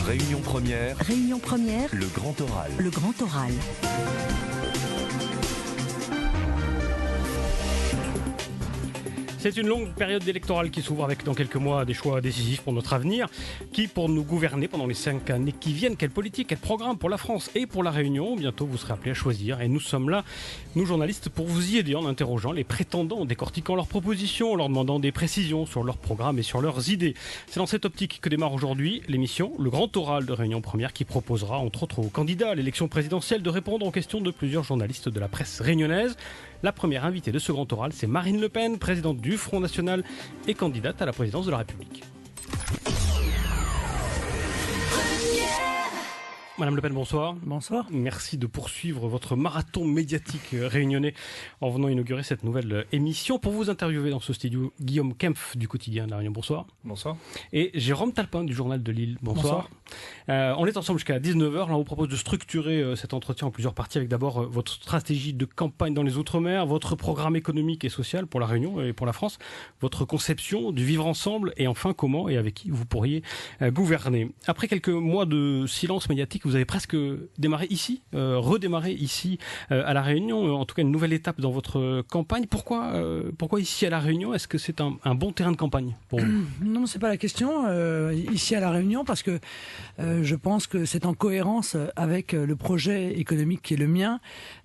Réunion première. Réunion première. Le grand oral. Le grand oral. C'est une longue période électorale qui s'ouvre avec dans quelques mois des choix décisifs pour notre avenir. Qui pour nous gouverner pendant les 5 années qui viennent? Quelle politique, quel programme pour la France et pour la Réunion? Bientôt vous serez appelés à choisir et nous sommes là, nous journalistes, pour vous y aider en interrogeant les prétendants, en décortiquant leurs propositions, en leur demandant des précisions sur leur programme et sur leurs idées. C'est dans cette optique que démarre aujourd'hui l'émission Le Grand Oral de Réunion Première qui proposera entre autres aux candidats à l'élection présidentielle de répondre aux questions de plusieurs journalistes de la presse réunionnaise. La première invitée de ce Grand Oral, c'est Marine Le Pen, présidente du Front National et candidate à la présidence de la République. Madame Le Pen, bonsoir. Bonsoir. Merci de poursuivre votre marathon médiatique réunionnais en venant inaugurer cette nouvelle émission. Pour vous interviewer dans ce studio, Guillaume Kempf du quotidien de la Réunion, bonsoir. Bonsoir. Et Jérôme Talpin du journal de Lille, bonsoir. On est ensemble jusqu'à 19h. Là, on vous propose de structurer cet entretien en plusieurs parties avec d'abord votre stratégie de campagne dans les Outre-mer, votre programme économique et social pour la Réunion et pour la France, votre conception du vivre ensemble et enfin comment et avec qui vous pourriez gouverner. Après quelques mois de silence médiatique, vous avez presque démarré ici, redémarré ici à La Réunion, en tout cas une nouvelle étape dans votre campagne. Pourquoi ici à La Réunion? Est-ce que c'est un bon terrain de campagne pour vous? Non, c'est pas la question. Ici à La Réunion, parce que je pense que c'est en cohérence avec le projet économique qui est le mien.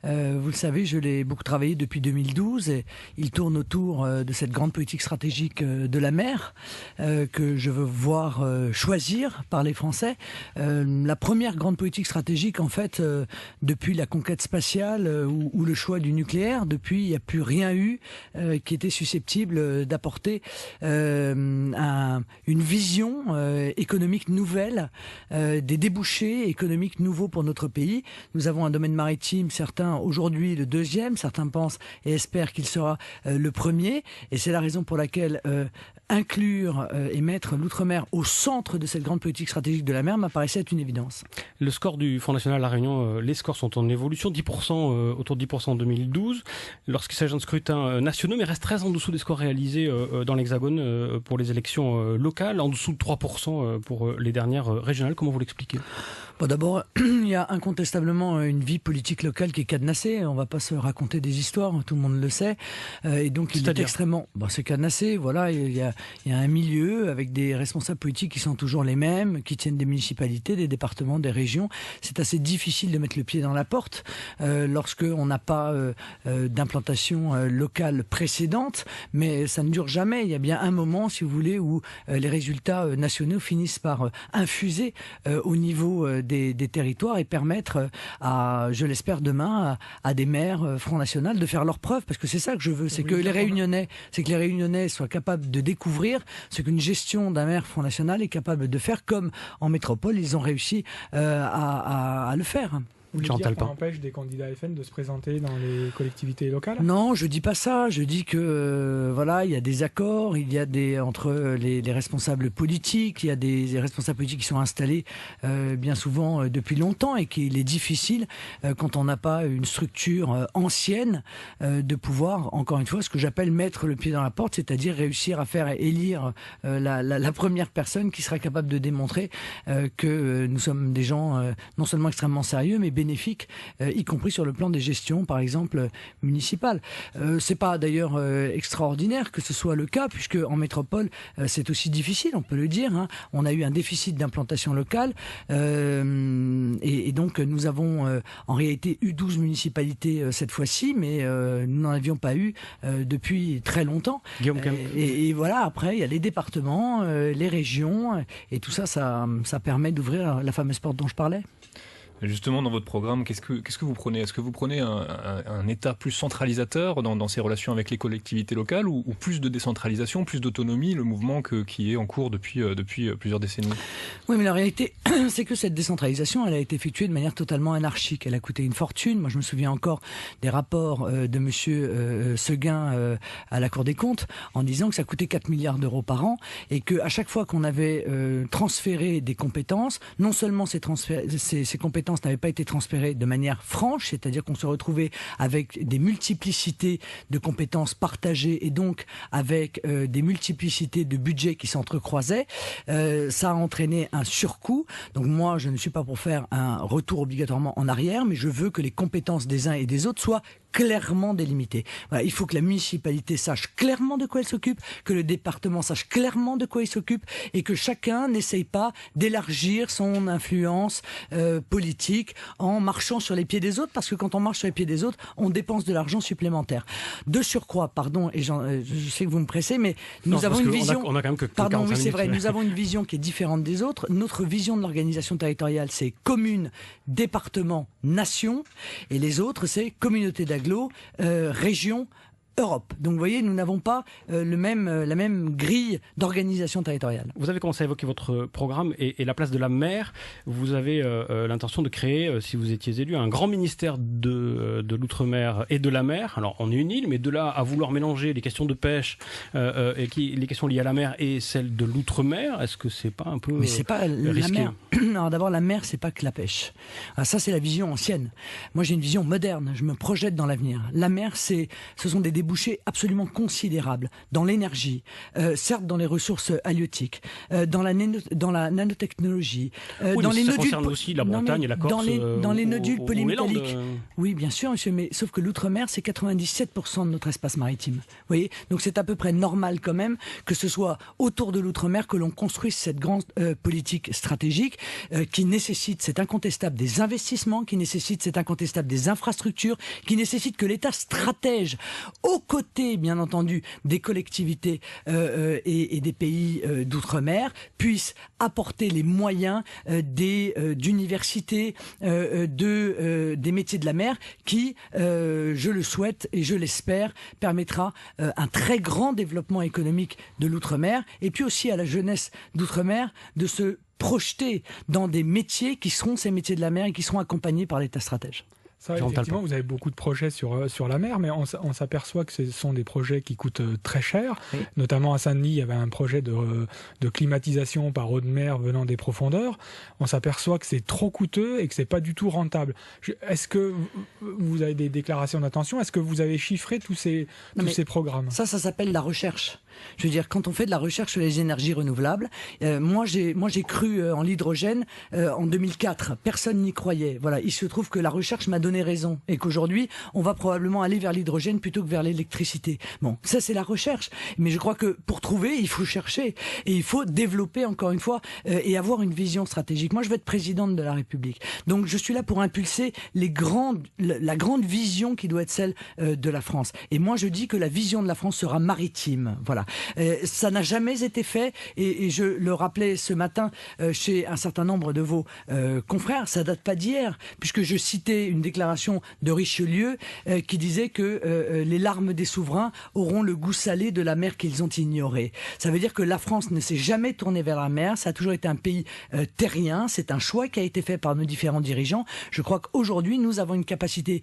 Vous le savez, je l'ai beaucoup travaillé depuis 2012 et il tourne autour de cette grande politique stratégique de la mer que je veux voir choisir par les Français. La première grande politique stratégique, en fait, depuis la conquête spatiale ou le choix du nucléaire, depuis, il n'y a plus rien eu qui était susceptible d'apporter une vision économique nouvelle, des débouchés économiques nouveaux pour notre pays. Nous avons un domaine maritime, certains aujourd'hui le deuxième, certains pensent et espèrent qu'il sera le premier, et c'est la raison pour laquelle inclure et mettre l'outre-mer au centre de cette grande politique stratégique de la mer m'apparaissait être une évidence. Le score du Front National à La Réunion, les scores sont en évolution, 10%, autour de 10% en 2012, lorsqu'il s'agit de scrutins nationaux, mais reste très en dessous des scores réalisés dans l'Hexagone pour les élections locales, en dessous de 3% pour les dernières régionales. Comment vous l'expliquez? Bon, d'abord, il y a incontestablement une vie politique locale qui est cadenassée. On ne va pas se raconter des histoires, tout le monde le sait. Et donc, il est extrêmement... Bon, c'est cadenassé, voilà. Il y a un milieu avec des responsables politiques qui sont toujours les mêmes, qui tiennent des municipalités, des départements, des régions. C'est assez difficile de mettre le pied dans la porte lorsqu'on n'a pas d'implantation locale précédente. Mais ça ne dure jamais. Il y a bien un moment, si vous voulez, où les résultats nationaux finissent par infuser au niveau des territoires et permettre à, je l'espère demain, à des maires Front National de faire leurs preuves, parce que c'est ça que je veux, c'est que les Réunionnais soient capables de découvrir ce qu'une gestion d'un maire Front National est capable de faire, comme en métropole ils ont réussi à le faire. Vous voulez dire qu'on empêche des candidats FN de se présenter dans les collectivités locales? Non, je dis pas ça. Je dis que voilà, il y a des accords, il y a entre les responsables politiques, il y a des responsables politiques qui sont installés bien souvent depuis longtemps et qu'il est difficile quand on n'a pas une structure ancienne de pouvoir, encore une fois, ce que j'appelle mettre le pied dans la porte, c'est-à-dire réussir à faire élire la première personne qui sera capable de démontrer que nous sommes des gens non seulement extrêmement sérieux, mais bénéfiques, y compris sur le plan des gestions, par exemple, municipales. C'est pas d'ailleurs extraordinaire que ce soit le cas, puisque en métropole, c'est aussi difficile, on peut le dire. Hein. On a eu un déficit d'implantation locale, et donc nous avons en réalité eu 12 municipalités cette fois-ci, mais nous n'en avions pas eu depuis très longtemps. Et voilà, après, il y a les départements, les régions, et tout ça, ça permet d'ouvrir la fameuse porte dont je parlais. Justement, dans votre programme, qu'est-ce que vous prenez? Est-ce que vous prenez un État plus centralisateur dans ses relations avec les collectivités locales ou plus de décentralisation, plus d'autonomie, le mouvement qui est en cours depuis plusieurs décennies? Oui, mais la réalité, c'est que cette décentralisation, elle a été effectuée de manière totalement anarchique. Elle a coûté une fortune. Moi, je me souviens encore des rapports de monsieur Seguin à la Cour des comptes en disant que ça coûtait 4 milliards d'euros par an et qu'à chaque fois qu'on avait transféré des compétences, non seulement ces compétences compétences n'avaient pas été transférées de manière franche, c'est-à-dire qu'on se retrouvait avec des multiplicités de compétences partagées et donc avec des multiplicités de budgets qui s'entrecroisaient, ça a entraîné un surcoût. Donc moi, je ne suis pas pour faire un retour obligatoirement en arrière, mais je veux que les compétences des uns et des autres soient clairement délimitées. Voilà, il faut que la municipalité sache clairement de quoi elle s'occupe, que le département sache clairement de quoi il s'occupe et que chacun n'essaye pas d'élargir son influence politique en marchant sur les pieds des autres, parce que quand on marche sur les pieds des autres, on dépense de l'argent supplémentaire. De surcroît, pardon, et je sais que vous me pressez, mais nous avons une vision... On a quand même que pardon, oui, c'est vrai, minutes. nous avons une vision qui est différente des autres. Notre vision de l'organisation territoriale, c'est commune, département, nation, et les autres, c'est communauté d'agglomération, région, Europe. Donc vous voyez, nous n'avons pas la même grille d'organisation territoriale. Vous avez commencé à évoquer votre programme et la place de la mer. Vous avez l'intention de créer, si vous étiez élu, un grand ministère de l'outre-mer et de la mer. Alors on est une île, mais de là à vouloir mélanger les questions de pêche les questions liées à la mer et celles de l'outre-mer, est-ce que c'est pas un peu mais c'est pas risqué? La mer. Alors d'abord, la mer, c'est pas que la pêche. Alors ça, c'est la vision ancienne. Moi, j'ai une vision moderne. Je me projette dans l'avenir. La mer, ce sont des débouchés absolument considérables dans l'énergie, certes dans les ressources halieutiques, dans la nanotechnologie, oui, dans les ça nodules. concerne aussi la Bretagne et la Corse. Dans les nodules polymétalliques. Landes. Oui, bien sûr, monsieur, mais sauf que l'outre-mer, c'est 97% de notre espace maritime. Vous voyez, donc c'est à peu près normal quand même que ce soit autour de l'outre-mer que l'on construise cette grande politique stratégique qui nécessite, c'est incontestable, des investissements, qui nécessite, c'est incontestable, des infrastructures, qui nécessite que l'État stratège aux côtés, bien entendu, des collectivités et des pays d'outre-mer, puisse apporter les moyens d'universités, des métiers de la mer, qui, je le souhaite et je l'espère, permettra un très grand développement économique de l'outre-mer, et puis aussi à la jeunesse d'outre-mer de se projeter dans des métiers qui seront ces métiers de la mer et qui seront accompagnés par l'État stratège. Ça, effectivement, vous avez beaucoup de projets sur la mer, mais on s'aperçoit que ce sont des projets qui coûtent très cher. Oui. Notamment à Saint-Denis, il y avait un projet de climatisation par eau de mer venant des profondeurs. On s'aperçoit que c'est trop coûteux et que c'est pas du tout rentable. Est-ce que vous avez des déclarations d'intention? Est-ce que vous avez chiffré tous ces programmes? Ça s'appelle la recherche. Je veux dire, quand on fait de la recherche sur les énergies renouvelables, moi j'ai cru en l'hydrogène en 2004. Personne n'y croyait. Voilà, il se trouve que la recherche m'a donné raison et qu'aujourd'hui on va probablement aller vers l'hydrogène plutôt que vers l'électricité. Bon, ça c'est la recherche, mais je crois que pour trouver il faut chercher et il faut développer encore une fois et avoir une vision stratégique. Moi je veux être présidente de la République, donc je suis là pour impulser la grande vision qui doit être celle de la France. Et moi je dis que la vision de la France sera maritime. Voilà, ça n'a jamais été fait et je le rappelais ce matin chez un certain nombre de vos confrères, ça date pas d'hier puisque je citais une déclaration de Richelieu qui disait que les larmes des souverains auront le goût salé de la mer qu'ils ont ignorée. Ça veut dire que la France ne s'est jamais tournée vers la mer, ça a toujours été un pays terrien, c'est un choix qui a été fait par nos différents dirigeants. Je crois qu'aujourd'hui nous avons une capacité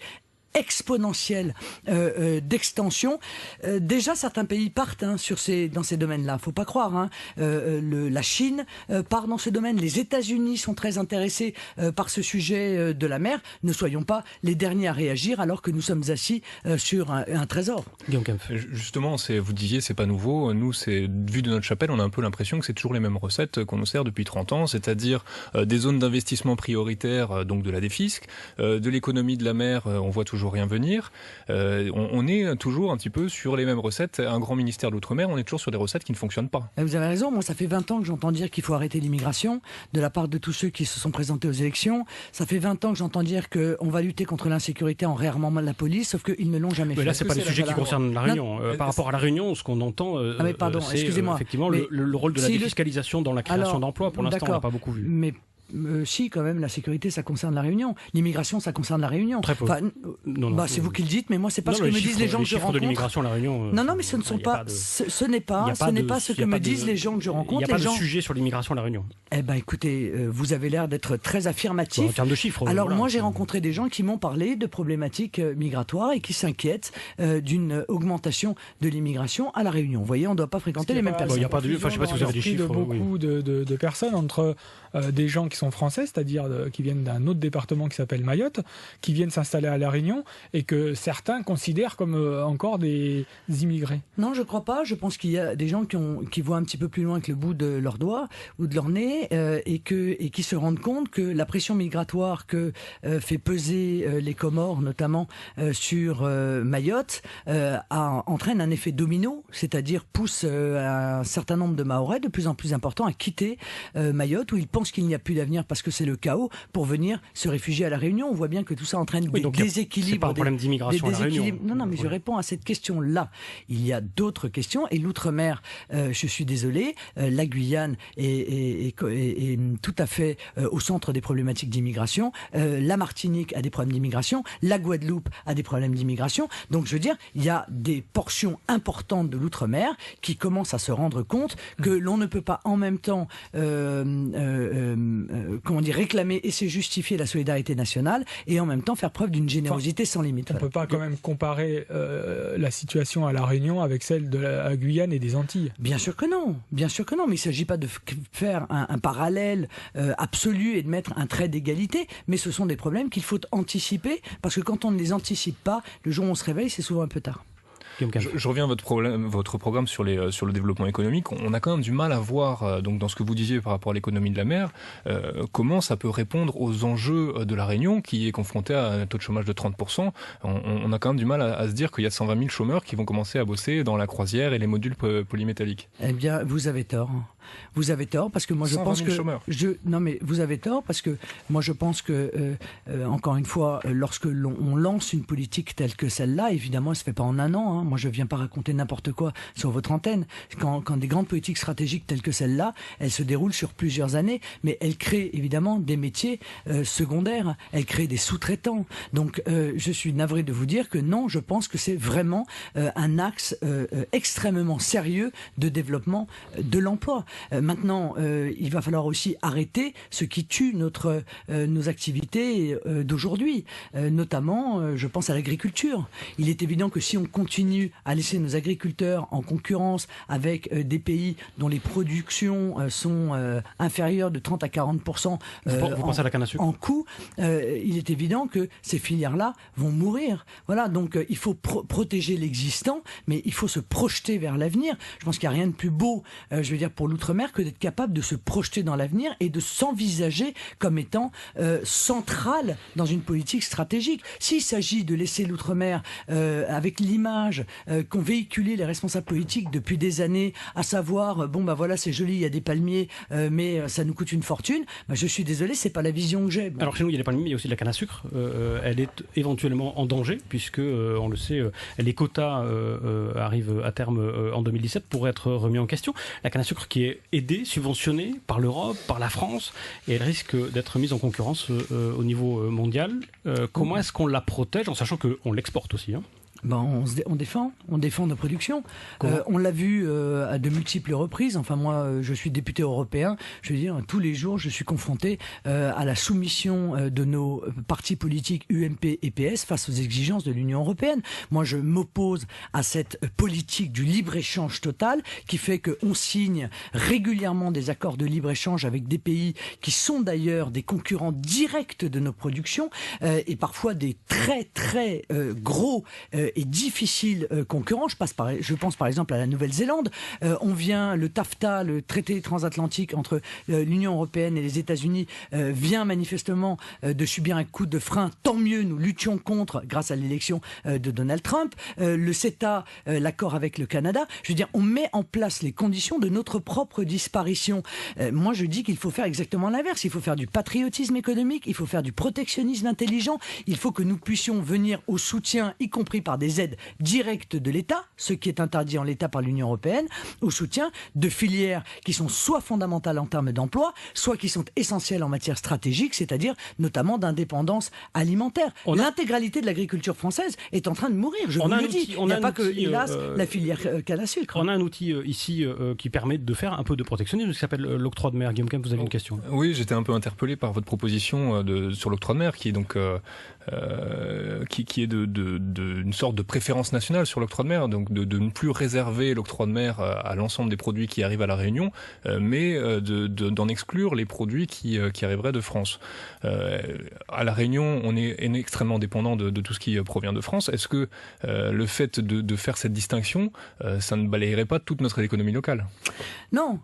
exponentielle d'extension. Déjà, certains pays partent dans ces domaines-là. Faut pas croire. La Chine part dans ce domaine. Les États-Unis sont très intéressés par ce sujet de la mer. Ne soyons pas les derniers à réagir alors que nous sommes assis sur un trésor. Justement, vous disiez, c'est pas nouveau. Nous, vu de notre chapelle, on a un peu l'impression que c'est toujours les mêmes recettes qu'on nous sert depuis 30 ans, c'est-à-dire des zones d'investissement prioritaires, donc de la défisque, de l'économie de la mer, on voit toujours rien venir. On est toujours un petit peu sur les mêmes recettes. Un grand ministère de l'Outre-mer, on est toujours sur des recettes qui ne fonctionnent pas. Vous avez raison. Moi, ça fait 20 ans que j'entends dire qu'il faut arrêter l'immigration de la part de tous ceux qui se sont présentés aux élections. Ça fait 20 ans que j'entends dire qu'on va lutter contre l'insécurité en réarmant la police, sauf qu'ils ne l'ont jamais fait. Mais là, c'est pas le sujet qui concerne la Réunion. Par rapport à la Réunion, ce qu'on entend, c'est effectivement le rôle de la défiscalisation dans la création d'emplois. Pour l'instant, on n'a pas beaucoup vu. Mais si, quand même, la sécurité, ça concerne la Réunion. L'immigration, ça concerne la Réunion. Très peu. C'est vous qui le dites, mais moi, c'est pas ce que me disent les gens que je rencontre. De l'immigration à la Réunion. Non, mais ce n'est pas ce que me disent les gens que je rencontre. Il n'y a pas de sujet sur l'immigration à la Réunion. Eh ben, écoutez, vous avez l'air d'être très affirmatif. En termes de chiffres. Alors, moi, j'ai rencontré des gens qui m'ont parlé de problématiques migratoires et qui s'inquiètent d'une augmentation de l'immigration à la Réunion. Vous voyez, on ne doit pas fréquenter les mêmes personnes. Il n'y a pas de. Je ne sais pas si vous avez des chiffres. Beaucoup de personnes entre des gens qui qui sont français, c'est-à-dire qui viennent d'un autre département qui s'appelle Mayotte, qui viennent s'installer à La Réunion et que certains considèrent comme encore des immigrés. Non, je crois pas. Je pense qu'il y a des gens qui voient un petit peu plus loin que le bout de leur doigt ou de leur nez et qui se rendent compte que la pression migratoire que fait peser les Comores, notamment sur Mayotte, entraîne un effet domino, c'est-à-dire pousse un certain nombre de Mahorais de plus en plus importants à quitter Mayotte, où ils pensent qu'il n'y a plus d'avenir parce que c'est le chaos, pour venir se réfugier à La Réunion. On voit bien que tout ça entraîne des déséquilibres. C'est pas un problème d'immigration à La Réunion. Non, mais je réponds à cette question-là. Il y a d'autres questions, et l'outre-mer, je suis désolé, la Guyane est tout à fait au centre des problématiques d'immigration. La Martinique a des problèmes d'immigration. La Guadeloupe a des problèmes d'immigration. Donc, je veux dire, il y a des portions importantes de l'outre-mer qui commencent à se rendre compte que l'on ne peut pas en même temps réclamer et c'est justifier la solidarité nationale et en même temps faire preuve d'une générosité sans limite. On ne peut pas quand même comparer la situation à La Réunion avec celle de la Guyane et des Antilles. Bien sûr que non, mais il ne s'agit pas de faire un parallèle absolu et de mettre un trait d'égalité, mais ce sont des problèmes qu'il faut anticiper, parce que quand on ne les anticipe pas, le jour où on se réveille, c'est souvent un peu tard. Je reviens à votre programme sur le développement économique. On a quand même du mal à voir, donc dans ce que vous disiez par rapport à l'économie de la mer, comment ça peut répondre aux enjeux de La Réunion, qui est confrontée à un taux de chômage de 30%. On a quand même du mal à se dire qu'il y a 120 000 chômeurs qui vont commencer à bosser dans la croisière et les modules polymétalliques. Eh bien, vous avez tort. Vous avez tort, parce que moi je pense que vous avez tort, parce que moi je pense que encore une fois, lorsque on lance une politique telle que celle-là, évidemment, elle se fait pas en un an. Moi, je viens pas raconter n'importe quoi sur votre antenne. Quand des grandes politiques stratégiques telles que celle-là, elles se déroulent sur plusieurs années, mais elles créent évidemment des métiers secondaires. Elles créent des sous-traitants. Donc, je suis navré de vous dire que non, je pense que c'est vraiment un axe extrêmement sérieux de développement de l'emploi. Maintenant, il va falloir aussi arrêter ce qui tue nos activités d'aujourd'hui. Notamment, je pense à l'agriculture. Il est évident que si on continue à laisser nos agriculteurs en concurrence avec des pays dont les productions sont inférieures de 30 à 40% vous pensez à la canne à sucre en coût, il est évident que ces filières-là vont mourir. Voilà, donc il faut protéger l'existant, mais il faut se projeter vers l'avenir. Je pense qu'il n'y a rien de plus beau, je veux dire, pour l'outre-mer que d'être capable de se projeter dans l'avenir et de s'envisager comme étant central dans une politique stratégique. S'il s'agit de laisser l'outre-mer avec l'image qu'ont véhiculé les responsables politiques depuis des années, à savoir, voilà, c'est joli, il y a des palmiers, mais ça nous coûte une fortune, je suis désolé, c'est pas la vision que j'ai. Alors chez nous, il y a des palmiers, mais il y a aussi de la canne à sucre. Elle est éventuellement en danger, puisque, on le sait, les quotas arrivent à terme en 2017 pour être remis en question. La canne à sucre qui est aidée, subventionnée par l'Europe, par la France, et elle risque d'être mise en concurrence au niveau mondial. Comment est-ce qu'on la protège, en sachant qu'on l'exporte aussi, on défend nos productions. On l'a vu à de multiples reprises. Enfin, moi, je suis député européen. Je veux dire, tous les jours, je suis confronté à la soumission de nos partis politiques UMP et PS face aux exigences de l'Union européenne. Moi, je m'oppose à cette politique du libre-échange total qui fait qu'on signe régulièrement des accords de libre-échange avec des pays qui sont d'ailleurs des concurrents directs de nos productions et parfois des très, très gros et difficile concurrent. Je pense par exemple à la Nouvelle-Zélande. Le TAFTA, le traité transatlantique entre l'Union européenne et les États-Unis, vient manifestement de subir un coup de frein. Tant mieux, nous luttions contre grâce à l'élection de Donald Trump. Le CETA, l'accord avec le Canada. Je veux dire, on met en place les conditions de notre propre disparition. Moi, je dis qu'il faut faire exactement l'inverse. Il faut faire du patriotisme économique, il faut faire du protectionnisme intelligent. Il faut que nous puissions venir au soutien, y compris par des aides directes de l'État, ce qui est interdit en l'État par l'Union européenne, au soutien de filières qui sont soit fondamentales en termes d'emploi, soit qui sont essentielles en matière stratégique, c'est-à-dire notamment d'indépendance alimentaire. L'intégralité de l'agriculture française est en train de mourir, je vous le dis. Il n'y a pas que, hélas, la filière canne à sucre. On a un outil ici qui permet de faire un peu de protectionnisme, qui s'appelle l'octroi de mer. Guillaume Kempf, vous avez une question? Oui, j'étais un peu interpellé par votre proposition sur l'octroi de mer, qui est donc qui est d'une sorte sorte de préférence nationale sur l'octroi de mer, donc de ne plus réserver l'octroi de mer à l'ensemble des produits qui arrivent à La Réunion, mais d'en exclure les produits qui arriveraient de France. À La Réunion, on est extrêmement dépendant de tout ce qui provient de France. Est-ce que le fait de faire cette distinction, ça ne balayerait pas toute notre économie locale? Non,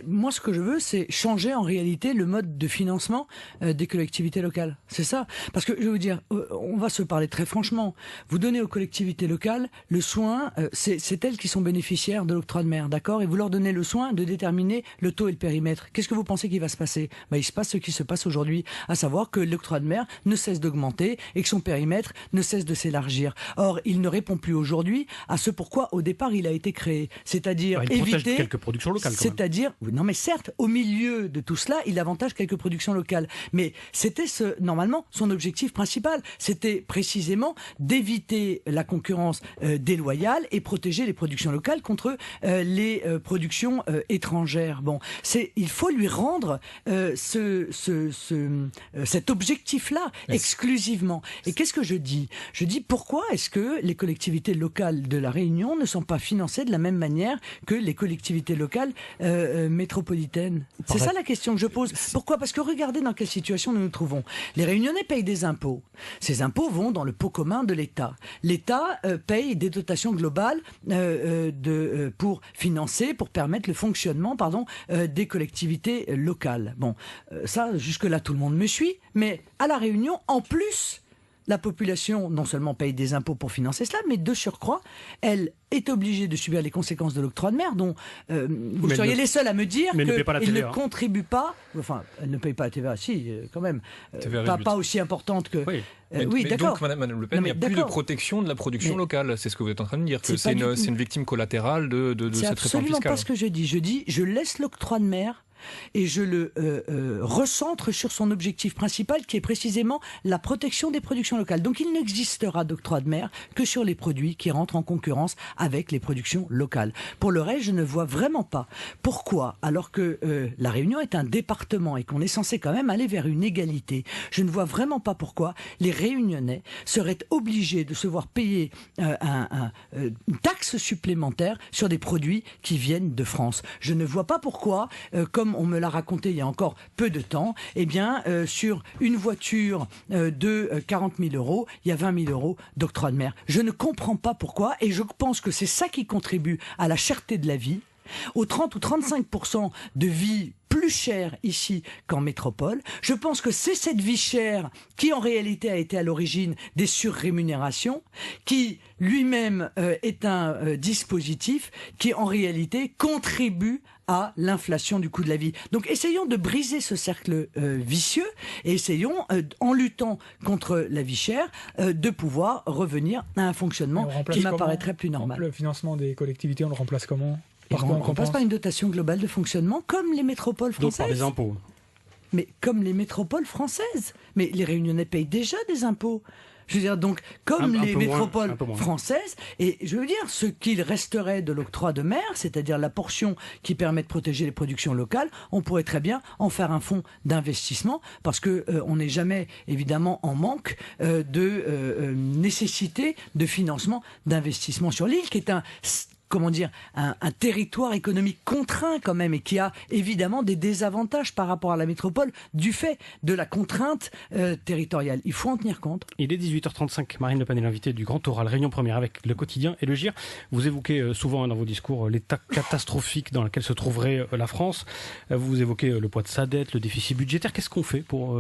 moi ce que je veux, c'est changer en réalité le mode de financement des collectivités locales. C'est ça. Parce que je vais vous dire, on va se parler très franchement. Vous donnez aux collectivités locales le soin, c'est elles qui sont bénéficiaires de l'octroi de mer, d'accord? Et vous leur donnez le soin de déterminer le taux et le périmètre. Qu'est-ce que vous pensez qu'il va se passer? Il se passe ce qui se passe aujourd'hui, à savoir que l'octroi de mer ne cesse d'augmenter et que son périmètre ne cesse de s'élargir. Or, il ne répond plus aujourd'hui à ce pourquoi au départ il a été créé, c'est-à-dire éviter quelques productions locales. C'est-à-dire, non mais certes, au milieu de tout cela, il avantage quelques productions locales, mais c'était normalement son objectif principal, c'était précisément d'éviter la concurrence déloyale et protéger les productions locales contre les productions étrangères. Bon, il faut lui rendre cet objectif-là exclusivement. Et qu'est-ce que je dis? Je dis pourquoi est-ce que les collectivités locales de La Réunion ne sont pas financées de la même manière que les collectivités locales métropolitaines? C'est ça la question que je pose. Pourquoi? Parce que regardez dans quelle situation nous nous trouvons. Les Réunionnais payent des impôts. Ces impôts vont dans le pot commun de l'État. L'État paye des dotations globales pour financer, pour permettre le fonctionnement des collectivités locales. Bon, ça, jusque-là, tout le monde me suit. Mais à La Réunion, en plus, la population non seulement paye des impôts pour financer cela, mais de surcroît, elle est obligée de subir les conséquences de l'octroi de mer, dont vous seriez les seuls à me dire qu'elle ne contribue pas. Enfin, elle ne paye pas la TVA, si, quand même. Pas aussi importante que... Oui. Oui, d'accord. Donc, Madame Le Pen, il n'y a plus de protection de la production locale. C'est ce que vous êtes en train de dire, que c'est une victime collatérale de cette réforme fiscale. C'est absolument pas ce que je dis. Je dis, je laisse l'octroi de mer et je le recentre sur son objectif principal qui est précisément la protection des productions locales. Donc il n'existera d'octroi de mer que sur les produits qui rentrent en concurrence avec les productions locales. Pour le reste, je ne vois vraiment pas pourquoi, alors que La Réunion est un département et qu'on est censé quand même aller vers une égalité, je ne vois vraiment pas pourquoi les Réunionnais seraient obligés de se voir payer une taxe supplémentaire sur des produits qui viennent de France. Je ne vois pas pourquoi, comme on me l'a raconté il y a encore peu de temps, sur une voiture de 40 000 euros, il y a 20 000 euros d'octroi de mer. Je ne comprends pas pourquoi, et je pense que c'est ça qui contribue à la cherté de la vie, aux 30 ou 35% de vie plus chère ici qu'en métropole. Je pense que c'est cette vie chère qui en réalité a été à l'origine des surrémunérations, qui lui-même est un dispositif qui en réalité contribue à l'inflation du coût de la vie. Donc essayons de briser ce cercle vicieux et essayons, en luttant contre la vie chère, de pouvoir revenir à un fonctionnement qui m'apparaîtrait plus normal. Le financement des collectivités, on le remplace comment? On ne remplace pas une dotation globale de fonctionnement comme les métropoles françaises. Donc par des impôts. Mais comme les métropoles françaises. Mais les Réunionnais payent déjà des impôts. Je veux dire, donc, comme les métropoles françaises, et je veux dire, ce qu'il resterait de l'octroi de mer, c'est-à-dire la portion qui permet de protéger les productions locales, on pourrait très bien en faire un fonds d'investissement, parce que on n'est jamais, évidemment, en manque de nécessité de financement d'investissement sur l'île, qui est un territoire économique contraint quand même et qui a évidemment des désavantages par rapport à la métropole du fait de la contrainte territoriale. Il faut en tenir compte. Il est 18h35. Marine Le Pen est l'invitée du Grand Oral Réunion Première avec Le Quotidien et Le GIR. Vous évoquez souvent dans vos discours l'état catastrophique dans lequel se trouverait la France. Vous évoquez le poids de sa dette, le déficit budgétaire. Qu'est-ce qu'on fait pour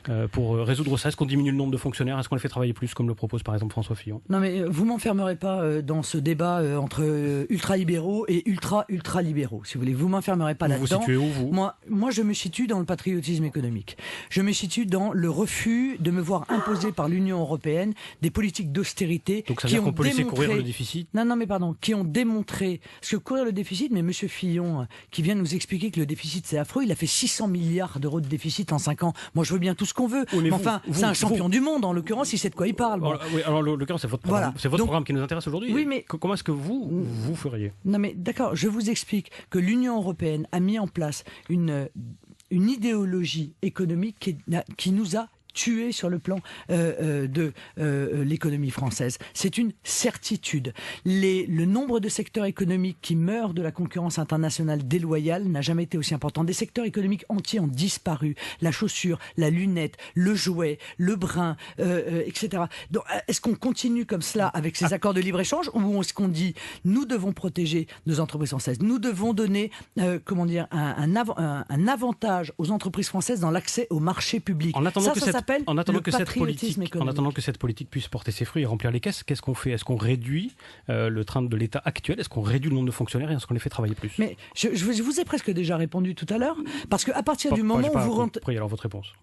résoudre ça? Est-ce qu'on diminue le nombre de fonctionnaires? Est-ce qu'on les fait travailler plus, comme le propose par exemple François Fillon? Non mais vous m'enfermerez pas dans ce débat entre ultra-libéraux et ultra-libéraux, si vous voulez. Vous m'enfermerez pas là-dedans. Vous vous situez où, vous? Moi, je me situe dans le patriotisme économique. Je me situe dans le refus de me voir imposer par l'Union européenne des politiques d'austérité. Donc ça veut dire qu'on peut laisser courir le déficit? Non, mais pardon, qui ont démontré... Parce que courir le déficit, mais M. Fillon, qui vient nous expliquer que le déficit, c'est affreux, il a fait 600 milliards d'euros de déficit en 5 ans. Moi, je veux bien tout ce qu'on veut. Oui, mais enfin, c'est un champion du monde, en l'occurrence, il sait de quoi il parle. Bon. Oui, alors, l'occurrence, c'est votre programme. Voilà. C'est votre programme qui nous intéresse aujourd'hui. Oui, mais... Comment est-ce que vous feriez? Non mais d'accord, je vous explique que l'Union européenne a mis en place une idéologie économique qui nous a tué sur le plan de l'économie française. C'est une certitude. Le nombre de secteurs économiques qui meurent de la concurrence internationale déloyale n'a jamais été aussi important. Des secteurs économiques entiers ont disparu. La chaussure, la lunette, le jouet, le brin, etc. Donc, est-ce qu'on continue comme cela avec ces accords de libre-échange, ou est-ce qu'on dit nous devons protéger nos entreprises françaises, nous devons donner un avantage aux entreprises françaises dans l'accès au marché public. En attendant que cette politique puisse porter ses fruits et remplir les caisses, qu'est-ce qu'on fait? Est-ce qu'on réduit le train de l'État actuel? Est-ce qu'on réduit le nombre de fonctionnaires et est-ce qu'on les fait travailler plus? Mais je vous ai presque déjà répondu tout à l'heure, parce qu'à partir du moment où vous rentrez... Prenez alors votre réponse.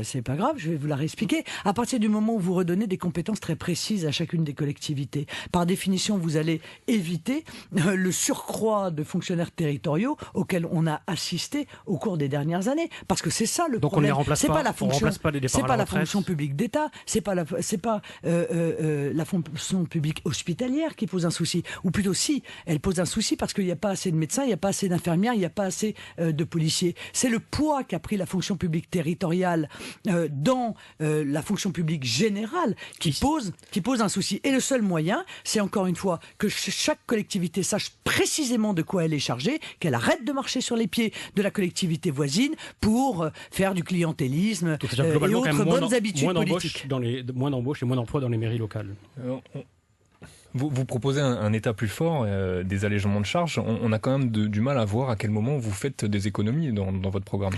C'est pas grave, je vais vous la réexpliquer. À partir du moment où vous redonnez des compétences très précises à chacune des collectivités, par définition, vous allez éviter le surcroît de fonctionnaires territoriaux auquel on a assisté au cours des dernières années. Parce que c'est ça le Donc problème. On ne remplace pas les départs c'est à pas la la fonction publique d'État, c'est pas la fonction publique hospitalière qui pose un souci. Ou plutôt si, elle pose un souci parce qu'il n'y a pas assez de médecins, il n'y a pas assez d'infirmières, il n'y a pas assez de policiers. C'est le poids qu'a pris la fonction publique territoriale dans la fonction publique générale qui pose un souci. Et le seul moyen, c'est encore une fois que chaque collectivité sache précisément de quoi elle est chargée, qu'elle arrête de marcher sur les pieds de la collectivité voisine pour faire du clientélisme et autres bonnes habitudes politiques. Moins d'embauches et moins d'emplois dans les mairies locales. Vous proposez un État plus fort, des allégements de charges. On a quand même du mal à voir à quel moment vous faites des économies dans votre programme.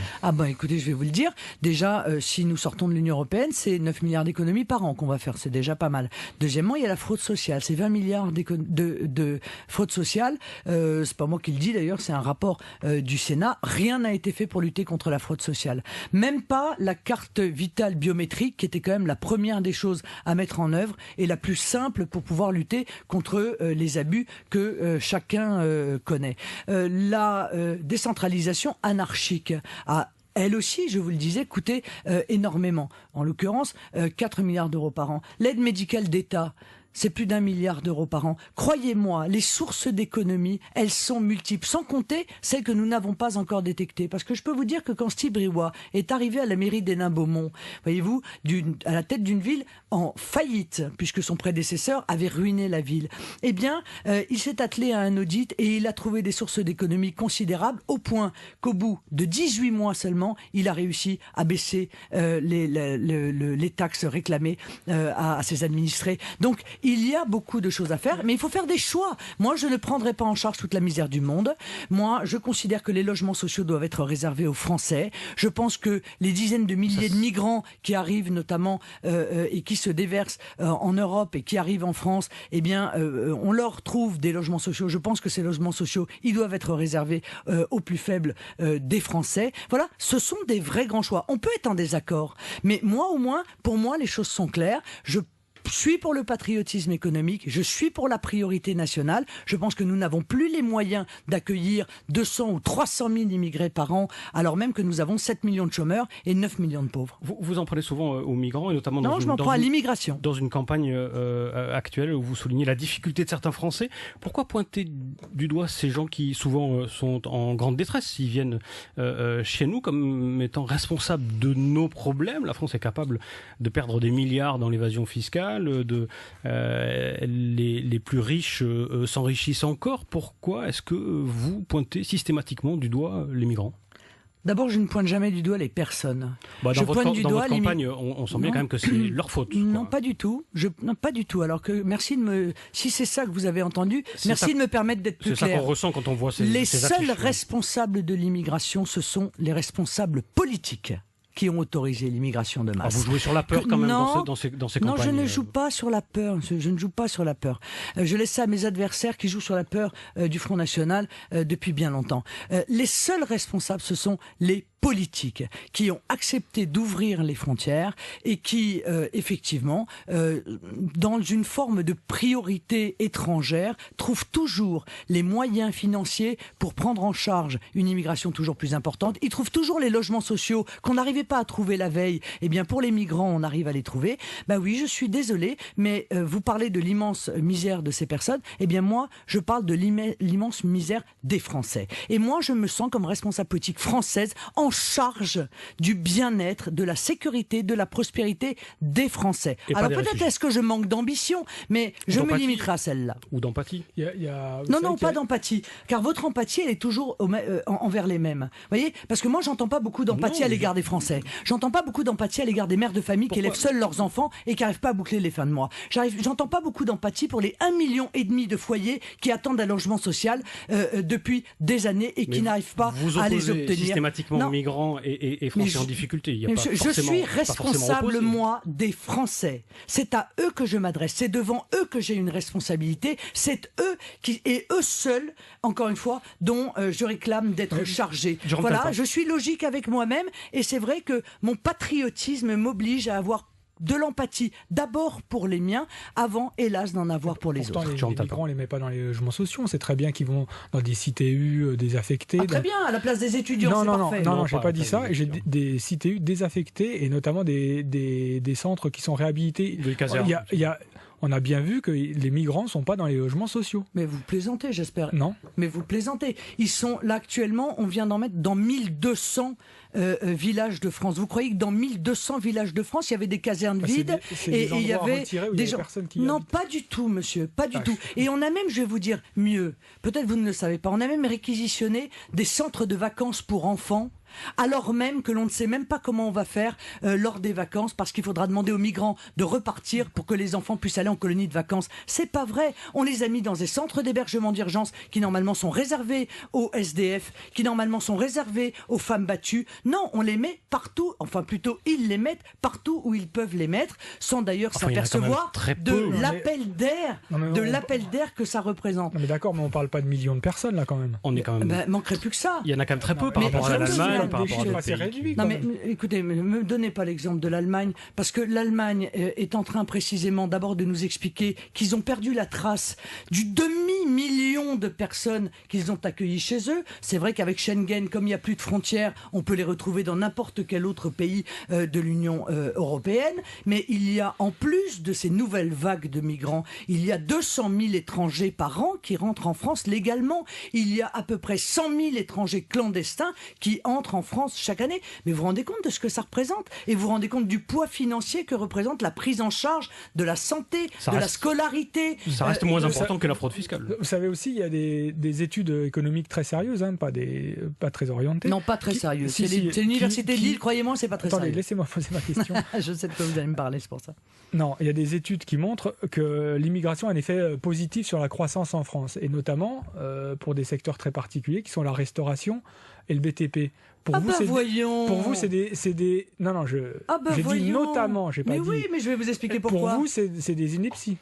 Écoutez, je vais vous le dire. Déjà, si nous sortons de l'Union européenne, c'est 9 milliards d'économies par an qu'on va faire. C'est déjà pas mal. Deuxièmement, il y a la fraude sociale. C'est 20 milliards de fraude sociale. C'est pas moi qui le dis d'ailleurs, c'est un rapport du Sénat. Rien n'a été fait pour lutter contre la fraude sociale. Même pas la carte vitale biométrique, qui était quand même la première des choses à mettre en œuvre et la plus simple pour pouvoir lutter contre les abus que chacun connaît. La décentralisation anarchique a elle aussi, je vous le disais, coûté énormément. En l'occurrence, 4 milliards d'euros par an. L'aide médicale d'État, c'est plus d'1 milliard d'euros par an. Croyez-moi, les sources d'économie, elles sont multiples, sans compter celles que nous n'avons pas encore détectées. Parce que je peux vous dire que quand Steve Briouat est arrivé à la mairie d'Hénin-Beaumont, voyez-vous, à la tête d'une ville en faillite, puisque son prédécesseur avait ruiné la ville, eh bien, il s'est attelé à un audit et il a trouvé des sources d'économie considérables, au point qu'au bout de 18 mois seulement, il a réussi à baisser les taxes réclamées à ses administrés. Donc, il y a beaucoup de choses à faire, mais il faut faire des choix. Moi, je ne prendrai pas en charge toute la misère du monde. Moi, je considère que les logements sociaux doivent être réservés aux Français. Je pense que les dizaines de milliers de migrants qui arrivent notamment et qui se déversent en Europe et qui arrivent en France, eh bien, on leur trouve des logements sociaux. Je pense que ces logements sociaux, ils doivent être réservés aux plus faibles des Français. Voilà, ce sont des vrais grands choix. On peut être en désaccord, mais moi, au moins, pour moi, les choses sont claires. Je suis pour le patriotisme économique, je suis pour la priorité nationale. Je pense que nous n'avons plus les moyens d'accueillir 200 ou 300 000 immigrés par an, alors même que nous avons 7 millions de chômeurs et 9 millions de pauvres. Vous en prenez souvent aux migrants, et notamment je m'en prends à l'immigration. Dans une campagne actuelle où vous soulignez la difficulté de certains Français. Pourquoi pointer du doigt ces gens qui souvent sont en grande détresse? Ils viennent chez nous comme étant responsables de nos problèmes. La France est capable de perdre des milliards dans l'évasion fiscale. Les plus riches s'enrichissent encore. Pourquoi est-ce que vous pointez systématiquement du doigt les migrants? D'abord, je ne pointe jamais du doigt les personnes. Dans votre campagne, on sent bien quand même que c'est leur faute. Non, pas du tout. Non, pas du tout. Alors que si c'est ça que vous avez entendu, merci de me permettre d'être plus clair. C'est ça qu'on ressent quand on voit ces Les affiches. seuls responsables de l'immigration, ce sont les responsables politiques qui ont autorisé l'immigration de masse. Vous jouez sur la peur quand même dans ces campagnes. Non, je ne joue pas sur la peur. Je ne joue pas sur la peur. Je laisse ça à mes adversaires qui jouent sur la peur du Front National depuis bien longtemps. Les seuls responsables, ce sont les politiques qui ont accepté d'ouvrir les frontières et qui, effectivement, dans une forme de priorité étrangère, trouvent toujours les moyens financiers pour prendre en charge une immigration toujours plus importante. Ils trouvent toujours les logements sociaux qu'on n'arrivait pas à trouver la veille. Eh bien, pour les migrants, on arrive à les trouver. Ben oui, je suis désolé, mais vous parlez de l'immense misère de ces personnes. Eh bien, moi, je parle de l'immense misère des Français. Et moi, je me sens comme responsable politique française en charge du bien-être, de la sécurité, de la prospérité des Français. Alors peut-être est-ce que je manque d'ambition, mais je me limiterai à celle-là. Ou d'empathie. Non, pas d'empathie, car votre empathie, elle est toujours envers les mêmes. Vous voyez, parce que moi, j'entends pas beaucoup d'empathie à l'égard des Français. J'entends pas beaucoup d'empathie à l'égard des mères de famille qui élèvent seuls leurs enfants et qui n'arrivent pas à boucler les fins de mois. J'entends pas beaucoup d'empathie pour les 1,5 million de foyers qui attendent un logement social depuis des années et qui n'arrivent pas à les obtenir. Systématiquement migrants et Français en difficulté. Je suis responsable, moi, des Français. C'est à eux que je m'adresse. C'est devant eux que j'ai une responsabilité. C'est eux et eux seuls, encore une fois, dont je réclame d'être chargé. Voilà, je suis logique avec moi-même et c'est vrai que mon patriotisme m'oblige à avoir de l'empathie d'abord pour les miens avant, hélas, d'en avoir pour les autres. Les migrants, on les met pas dans les logements sociaux. On sait très bien qu'ils vont dans des CTU désaffectés. Très bien, à la place des étudiants, c'est parfait. Non, j'ai pas dit ça. J'ai des CTU désaffectés et notamment des centres qui sont réhabilités. On a bien vu que les migrants ne sont pas dans les logements sociaux. Mais vous plaisantez, j'espère. Non. Mais vous plaisantez. Ils sont là actuellement, on vient d'en mettre dans 1200 villages de France. Vous croyez que dans 1200 villages de France, il y avait des casernes vides et il y avait des gens qui Non, pas du tout, monsieur, pas du tout. Et on a même, je vais vous dire mieux, peut-être vous ne le savez pas, on a même réquisitionné des centres de vacances pour enfants, alors même que l'on ne sait même pas comment on va faire lors des vacances, parce qu'il faudra demander aux migrants de repartir pour que les enfants puissent aller en colonie de vacances. C'est pas vrai. On les a mis dans des centres d'hébergement d'urgence qui normalement sont réservés aux SDF, qui normalement sont réservés aux femmes battues. Non, on les met partout, enfin plutôt ils les mettent partout où ils peuvent les mettre, sans d'ailleurs s'apercevoir de l'appel d'air que ça représente. Non mais d'accord, mais on parle pas de millions de personnes là quand même. On est quand même. Manquerait plus que ça. Il y en a quand même très peu par rapport à l'Allemagne. Non mais écoutez, ne me donnez pas l'exemple de l'Allemagne, parce que l'Allemagne est en train précisément d'abord de nous expliquer qu'ils ont perdu la trace du demi-million de personnes qu'ils ont accueillies chez eux. C'est vrai qu'avec Schengen, comme il n'y a plus de frontières, on peut les retrouver dans n'importe quel autre pays de l'Union européenne, mais il y a en plus de ces nouvelles vagues de migrants, il y a 200 000 étrangers par an qui rentrent en France légalement. Il y a à peu près 100 000 étrangers clandestins qui entrent en France chaque année. Mais vous vous rendez compte de ce que ça représente? Et vous vous rendez compte du poids financier que représente la prise en charge de la santé, la scolarité? Ça reste moins important que la fraude fiscale. Vous savez aussi, il y a des études économiques très sérieuses, pas très orientées. Non, pas très sérieuses. C'est l'université de Lille, croyez-moi, c'est pas très sérieux. Attendez, laissez-moi poser ma question. Je sais de quoi vous allez me parler, c'est pour ça. Non, il y a des études qui montrent que l'immigration a un effet positif sur la croissance en France, et notamment pour des secteurs très particuliers qui sont la restauration et le BTP. Pour vous, c'est des... Non, j'ai dit notamment, j'ai pas dit... Mais oui, mais je vais vous expliquer pourquoi. Pour vous, c'est des inepties.